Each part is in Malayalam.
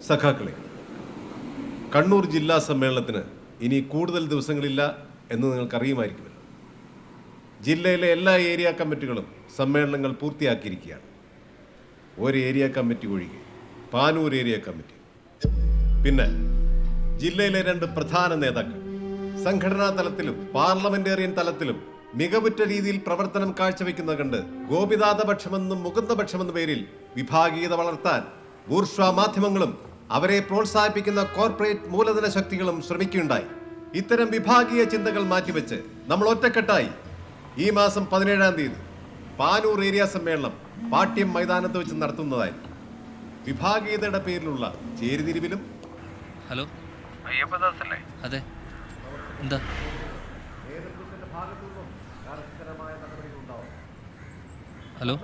സഖാക്കളെ, കണ്ണൂർ ജില്ലാ സമ്മേളനത്തിന് ഇനി കൂടുതൽ ദിവസങ്ങളില്ല എന്ന് നിങ്ങൾക്കറിയുമായിരിക്കുമല്ലോ. ജില്ലയിലെ എല്ലാ ഏരിയ കമ്മിറ്റികളും സമ്മേളനങ്ങൾ പൂർത്തിയാക്കിയിരിക്കുകയാണ്. ഒരു ഏരിയ കമ്മിറ്റി ഒഴികെ, പാനൂർ ഏരിയ കമ്മിറ്റി. പിന്നെ ജില്ലയിലെ 2 പ്രധാന നേതാക്കൾ സംഘടനാ തലത്തിലും പാർലമെന്റേറിയൻ തലത്തിലും മികവുറ്റ രീതിയിൽ പ്രവർത്തനം കാഴ്ചവെക്കുന്നത് കണ്ട് ഗോപിനാഥപക്ഷമെന്നും മുകുന്ദപക്ഷമെന്ന പേരിൽ വിഭാഗീയത വളർത്താൻ ബൂർഷ്വാ മാധ്യമങ്ങളും അവരെ പ്രോത്സാഹിപ്പിക്കുന്ന കോർപ്പറേറ്റ് മൂലധന ശക്തികളും ശ്രമിക്കുകയുണ്ടായി. ഇത്തരം വിഭാഗീയ ചിന്തകൾ മാറ്റിവെച്ച് നമ്മൾ ഒറ്റക്കെട്ടായി ഈ മാസം 17-ാം തീയതി പാനൂർ ഏരിയ സമ്മേളനം പാട്യം മൈതാനത്ത് വെച്ച് നടത്തുന്നതായി. വിഭാഗീയതയുടെ പേരിലുള്ള ചേരിതിരിവിലും. ഹലോ, അയ്യപ്പദാസല്ലേ? അതെ, എന്താ? ഹലോ,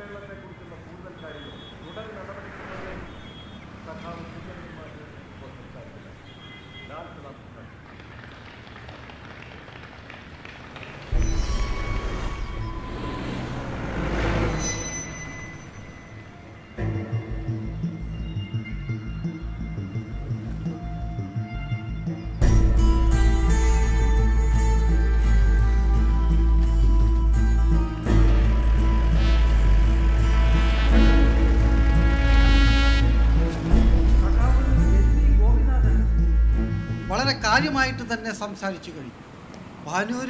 വളരെ കാര്യമായിട്ട് തന്നെ സംസാരിച്ചു കഴിഞ്ഞു. പാനൂർ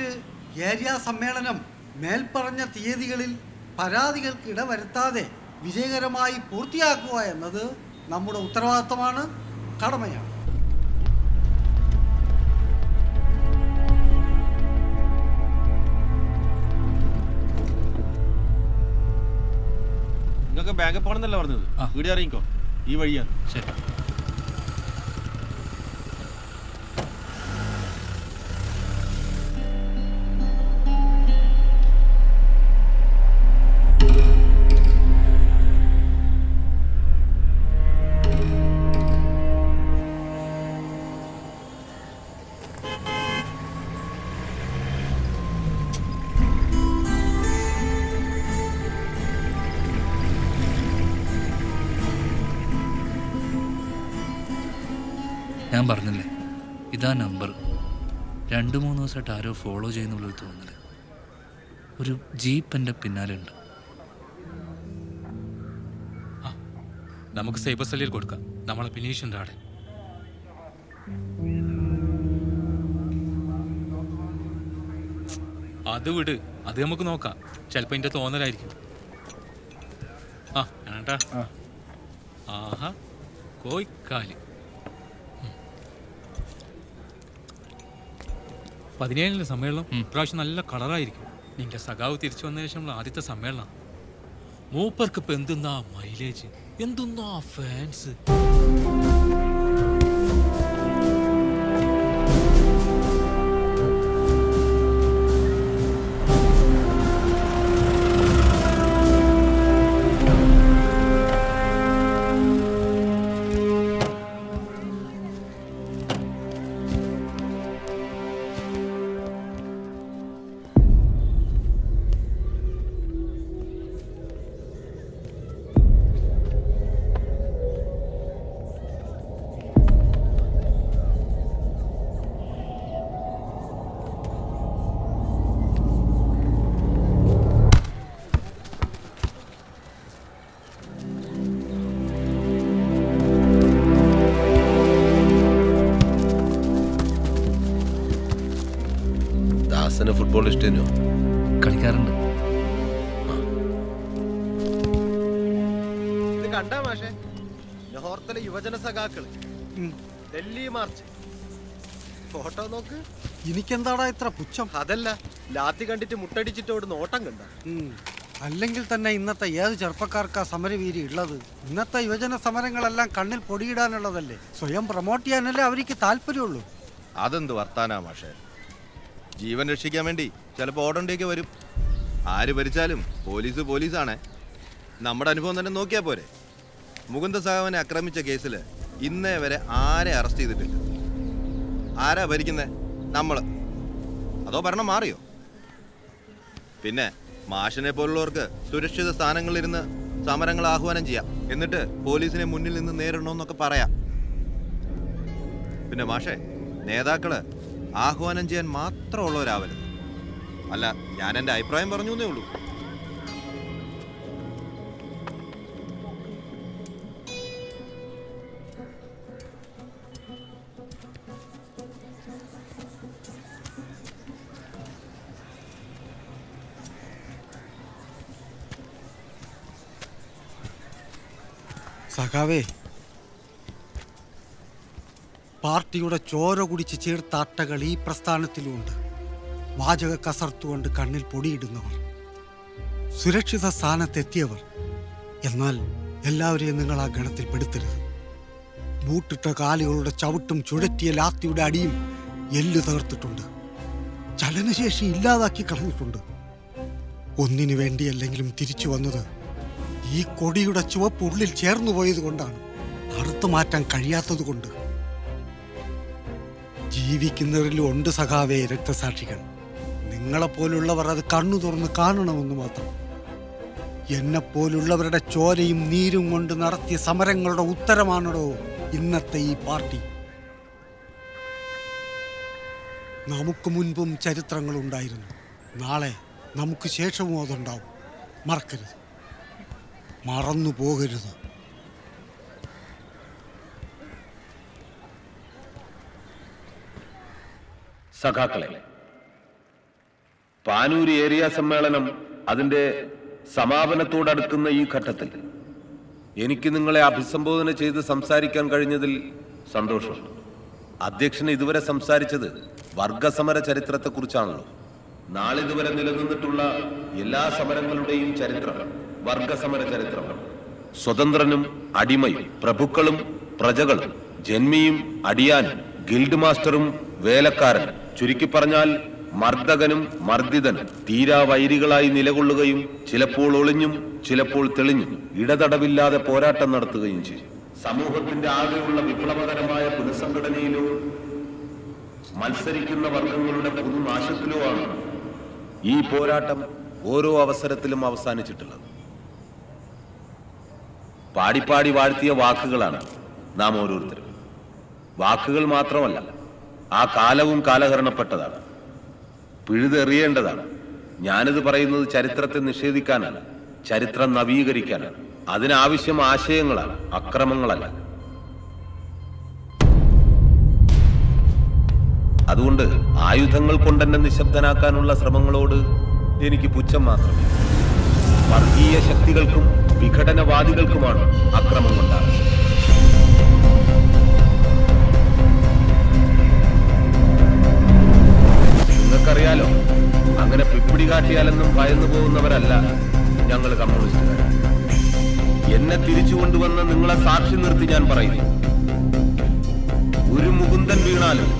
ഏരിയ സമ്മേളനം മേൽപ്പറഞ്ഞ തീയതികളിൽ പരാതികൾക്ക് ഇടവരുത്താതെ വിജയകരമായി പൂർത്തിയാക്കുക എന്നത് നമ്മുടെ ഉത്തരവാദിത്തമാണ്, കടമയാണ്. നിങ്ങൾക്ക് ബാങ്കിൽ പോകണമെന്നല്ല പറഞ്ഞത്? വീട് അറിയിക്കോ, ഈ വഴിയാണ്. ശരി. ഞാൻ പറഞ്ഞില്ലേ, ഇതാ നമ്പർ. 2-3 ദിവസമായിട്ട് ആരോ ഫോളോ ചെയ്യുന്നുള്ളൊരു തോന്നല്. ഒരു ജീപ്പ് എൻ്റെ പിന്നാലെ ഉണ്ട്. നമുക്ക് സൈബർ സെല്ലിൽ കൊടുക്കാം, നമ്മളെ ബിനീഷിൻ്റെ ആടെ. അത് വിട്, അത് നമുക്ക് നോക്കാം. ചിലപ്പോൾ എൻ്റെ തോന്നലായിരിക്കും. ഏട്ടാ, ആഹാ, കോയിക്കാല് 17 സമ്മേളനം ഇപ്രാവശ്യം നല്ല കളറായിരിക്കും. നിന്റെ സഖാവ് തിരിച്ചു വന്നതിന് ശേഷമുള്ള ആദ്യത്തെ സമ്മേളനം. മൂപ്പർക്ക് ഇപ്പം എന്തുന്നാ മൈലേജ്, എന്തുന്നാ ഫാൻസ്. ഫുട്ബോൾ ഇഷ്ടോ? കളിക്കാറുണ്ട്. ഇത് കണ്ടാ മാഷേ, ലാഹോറിലെ യുവജന സഖാക്കള് ഡൽഹി മാർച്ച് ഫോട്ടോ നോക്ക്. എനിക്കെന്താടാ ഇത്ര പുച്ഛം? അതല്ല, ലാത്തി കണ്ടിട്ട് മുട്ടടിച്ചിട്ട് ഓടുന്ന ഓട്ടം കണ്ട. അല്ലെങ്കിൽ തന്നെ ഇന്നത്തെ ഏത് ചെറുപ്പക്കാർക്കാ സമരവീരി ഉള്ളത്? ഇന്നത്തെ യുവജന സമരങ്ങളെല്ലാം കണ്ണിൽ പൊടിയിടാനുള്ളതല്ലേ, സ്വയം പ്രൊമോട്ട് ചെയ്യാനല്ലേ അവർക്ക് താല്പര്യമുള്ളൂ. അതെന്ത് വർത്താനാ മാഷേ? ജീവൻ രക്ഷിക്കാൻ വേണ്ടി ചിലപ്പോൾ ഓടേണ്ടിയൊക്കെ വരും. ആര് ഭരിച്ചാലും പോലീസ് പോലീസാണേ. നമ്മുടെ അനുഭവം തന്നെ നോക്കിയാൽ പോരെ. മുകുന്ദ സഹാവനെ ആക്രമിച്ച കേസിൽ ഇന്നേ വരെ ആരെ അറസ്റ്റ് ചെയ്തിട്ടില്ല. ആരാ ഭരിക്കുന്നത്? നമ്മള്. അതോ ഭരണം മാറിയോ? പിന്നെ മാഷിനെ പോലുള്ളവർക്ക് സുരക്ഷിത സ്ഥാനങ്ങളിലിരുന്ന് സമരങ്ങൾ ആഹ്വാനം ചെയ്യാം, എന്നിട്ട് പോലീസിനെ മുന്നിൽ നിന്ന് നേരിടണമെന്നൊക്കെ പറയാം. പിന്നെ മാഷേ, നേതാക്കള് ആഹ്വാനം ചെയ്യാൻ മാത്രമുള്ളവരാവരുത്. അല്ല, ഞാൻ എൻ്റെ അഭിപ്രായം പറഞ്ഞു എന്നേ ഉള്ളൂ. സഖാവേ, പാർട്ടിയുടെ ചോര കുടിച്ച് ചേർത്ത അട്ടകൾ ഈ പ്രസ്ഥാനത്തിലുമുണ്ട്. വാചക കസർത്തുകൊണ്ട് കണ്ണിൽ പൊടിയിടുന്നവർ, സുരക്ഷിത സ്ഥാനത്തെത്തിയവർ. എന്നാൽ എല്ലാവരെയും നിങ്ങൾ ആ ഗണത്തിൽ പെടുത്തരുത്. ബൂട്ടിട്ട കാലുകളുടെ ചവിട്ടും ചുഴറ്റിയ ലാത്തിയുടെ അടിയും എല്ല് തകർത്തിട്ടുണ്ട്. ചലനശേഷി ഇല്ലാതാക്കി കളഞ്ഞിട്ടുണ്ട്. ഒന്നിനു വേണ്ടിയല്ലെങ്കിലും തിരിച്ചു വന്നത് ഈ കൊടിയുടെ ചുവപ്പ് ഉള്ളിൽ ചേർന്നു പോയത് കൊണ്ടാണ്, അറുത്തു മാറ്റാൻ കഴിയാത്തത് കൊണ്ട്. ജീവിക്കുന്നവരിലും ഉണ്ട് സഖാവേ രക്തസാക്ഷികൾ. നിങ്ങളെപ്പോലുള്ളവർ അത് കണ്ണു തുറന്ന് കാണണമെന്ന് മാത്രം. എന്നെപ്പോലുള്ളവരുടെ ചോരയും നീരും കൊണ്ട് നടത്തിയ സമരങ്ങളുടെ ഉത്തരമാണോ ഇന്നത്തെ ഈ പാർട്ടി. നമുക്ക് മുൻപും ചരിത്രങ്ങളുണ്ടായിരുന്നു. നാളെ നമുക്ക് ശേഷവും അതുണ്ടാവും. മറക്കരുത്, മറന്നു പോകരുത്. സഖാക്കളെ, പാനൂർ ഏരിയ സമ്മേളനം അതിന്റെ സമാപനത്തോടടുക്കുന്ന ഈ ഘട്ടത്തിൽ എനിക്ക് നിങ്ങളെ അഭിസംബോധന ചെയ്ത് സംസാരിക്കാൻ കഴിഞ്ഞതിൽ സന്തോഷമുണ്ട്. അധ്യക്ഷൻ ഇതുവരെ സംസാരിച്ചത് വർഗസമര ചരിത്രത്തെക്കുറിച്ചാണല്ലോ. നാളിതുവരെ നിലനിന്നിട്ടുള്ള എല്ലാ സമരങ്ങളുടെയും ചരിത്രം വർഗസമര ചരിത്രമാണ്. സ്വതന്ത്രനും അടിമയും, പ്രഭുക്കളും പ്രജകളും, ജന്മിയും അടിയാനും, ഗിൽഡ് മാസ്റ്ററും വേലക്കാരനും, ചുരുക്കി പറഞ്ഞാൽ മർദ്ദകനും മർദ്ദിതനും തീരാവൈരികളായി നിലകൊള്ളുകയും ചിലപ്പോൾ ഒളിഞ്ഞും ചിലപ്പോൾ തെളിഞ്ഞും ഇടതടവില്ലാതെ പോരാട്ടം നടത്തുകയും ചെയ്യും. സമൂഹത്തിന്റെ ആകെയുള്ള വിപ്ലവകരമായ പുനഃസംഘടനയിലോ മത്സരിക്കുന്ന വർഗങ്ങളുടെ പൊതുനാശത്തിലോ ആണ് ഈ പോരാട്ടം ഓരോ അവസരത്തിലും അവസാനിച്ചിട്ടുള്ളത്. പാടിപ്പാടി വാഴ്ത്തിയ വാക്കുകളാണ് നാം ഓരോരുത്തരും. വാക്കുകൾ മാത്രമല്ല, ആ കാലവും കാലഹരണപ്പെട്ടതാണ്, പിഴുതെറിയേണ്ടതാണ്. ഞാനിത് പറയുന്നത് ചരിത്രത്തെ നിഷേധിക്കാനല്ല, ചരിത്രം നവീകരിക്കാനാണ്. അതിനാവശ്യം ആശയങ്ങളാണ്, അക്രമങ്ങളല്ല. അതുകൊണ്ട് ആയുധങ്ങൾ കൊണ്ടെന്നെ നിശബ്ദനാക്കാനുള്ള ശ്രമങ്ങളോട് എനിക്ക് പുച്ഛം മാത്രമേ. വർഗീയ ശക്തികൾക്കും വിഘടനവാദികൾക്കുമാണ് അക്രമം കൊണ്ടാകുന്നത്. നിങ്ങൾക്കറിയാലോ, അങ്ങനെ പിപ്പിടി കാട്ടിയാലെന്നും ഭയന്നു പോകുന്നവരല്ല ഞങ്ങൾ കമ്മ്യൂണിസ്റ്റുകാർ. എന്നെ തിരിച്ചു കൊണ്ടുവന്ന് നിങ്ങളെ സാക്ഷി നിർത്തി ഞാൻ പറയുന്നു, ഒരു മുകുന്ദൻ വീണാലും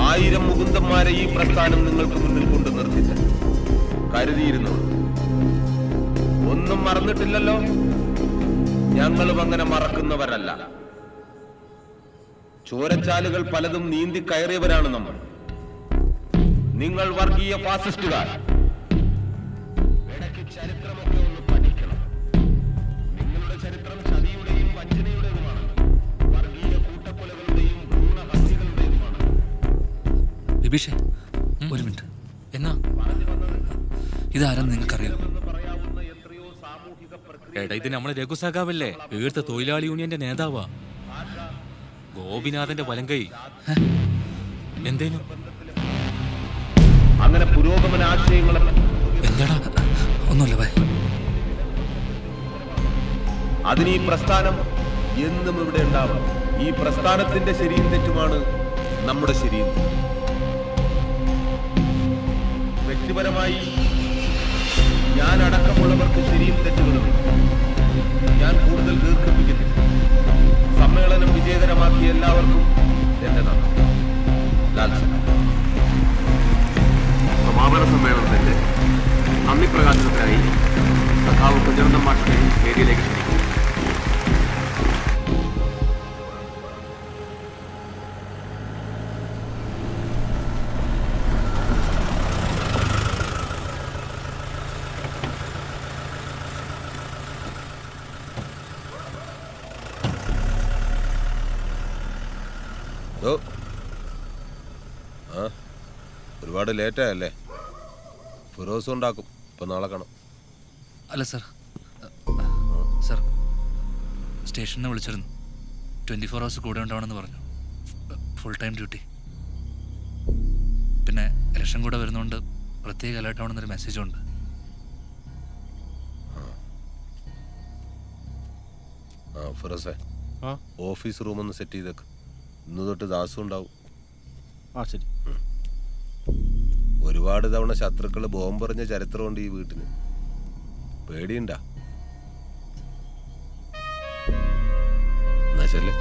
1000 മുകുന്ദന്മാരെ ഈ പ്രസ്ഥാനം നിങ്ങൾക്ക് മുന്നിൽ കൊണ്ട് നിർത്തിച്ച് കരുതിയിരുന്നു. ഒന്നും മറന്നിട്ടില്ലല്ലോ. ഞങ്ങളും അങ്ങനെ മറക്കുന്നവരല്ല. ചോരച്ചാലുകൾ പലതും നീന്തി കയറിയവരാണ് നമ്മൾ. നിങ്ങൾ വർഗീയ ഫാസിസ്റ്റുകാർ. ഇടയ്ക്ക് ചരിത്രമൊക്കെ ഒന്ന് പഠിക്കണം. നിങ്ങളുടെ ചരിത്രം ചതിയുടെയും വഞ്ചനയുടേതുമാണ്, വർഗീയ കൂട്ടക്കൊലകളുടെയും ഭ്രൂണഹത്യകളുടേതുമാണ്. ബിബീഷേ, ഒരു മിനിറ്റ്. എന്നാ ഇതാരെന്ന് നിങ്ങൾക്കറിയാം? എടാ, ഇത് നമ്മളെ രഘു സഖാവല്ലേ, ഈർത്ത തൊഴിലാളി യൂണിയന്റെ നേതാവാ, ഗോപിനാഥന്റെ വലങ്കൈ. എന്തേനു അങ്ങനെ പുരോഗമന ആശയങ്ങളെ എന്താടാ? ഒന്നുമില്ല ഭയ. അതിന് ഈ പ്രസ്ഥാനം എന്നും ഇവിടെ ഉണ്ടാവും. ഈ പ്രസ്ഥാനത്തിന്റെ ശരിയും തെറ്റുമാണ് നമ്മുടെ ശരിയും. വ്യക്തിപരമായി ഞാൻ അടക്കമുള്ളവർക്ക് ശരിയും തെറ്റുകളും ഞാൻ കൂടുതൽ ദീർഘിപ്പിക്കുന്നില്ല. സമ്മേളനം വിജയകരമാക്കിയ എല്ലാവർക്കും എന്റെ നന്ദി. ലാൽ സഖാവ്. സമാപന സമ്മേളനത്തിന്റെ നന്ദി പ്രകാശനത്തിനായി സഖാവ് കുഞ്ഞനന്ദൻ മാഷിനെ വേദിയിലേക്ക് ക്ഷണിക്കുന്നു. ഓ ആ ഒരുപാട് ലേറ്റായല്ലേ? ഫിറോസ് ഉണ്ടാക്കും. ഇപ്പം നാളെ കാണാം. അല്ല സർ, സർ സ്റ്റേഷനിൽ വിളിച്ചിരുന്നു. 24 hours കൂടെ ഉണ്ടാവണമെന്ന് പറഞ്ഞു. Full time duty. പിന്നെ ഇലക്ഷൻ കൂടെ വരുന്നതുകൊണ്ട് പ്രത്യേക അലേർട്ട് ആവണമെന്നൊരു മെസ്സേജും ഉണ്ട്. ആ ഫിറോസേ, ആ ഓഫീസ് റൂം ഒന്ന് സെറ്റ് ചെയ്തേക്ക്. ഇന്ന് തൊട്ട് ദാസും ഉണ്ടാവും. ആ ശരി. ഒരുപാട് തവണ ശത്രുക്കൾ ബോംബെറിഞ്ഞ ചരിത്രമുണ്ട് ഈ വീട്ടിന്. പേടിയുണ്ടാ? എന്നാ ശരി.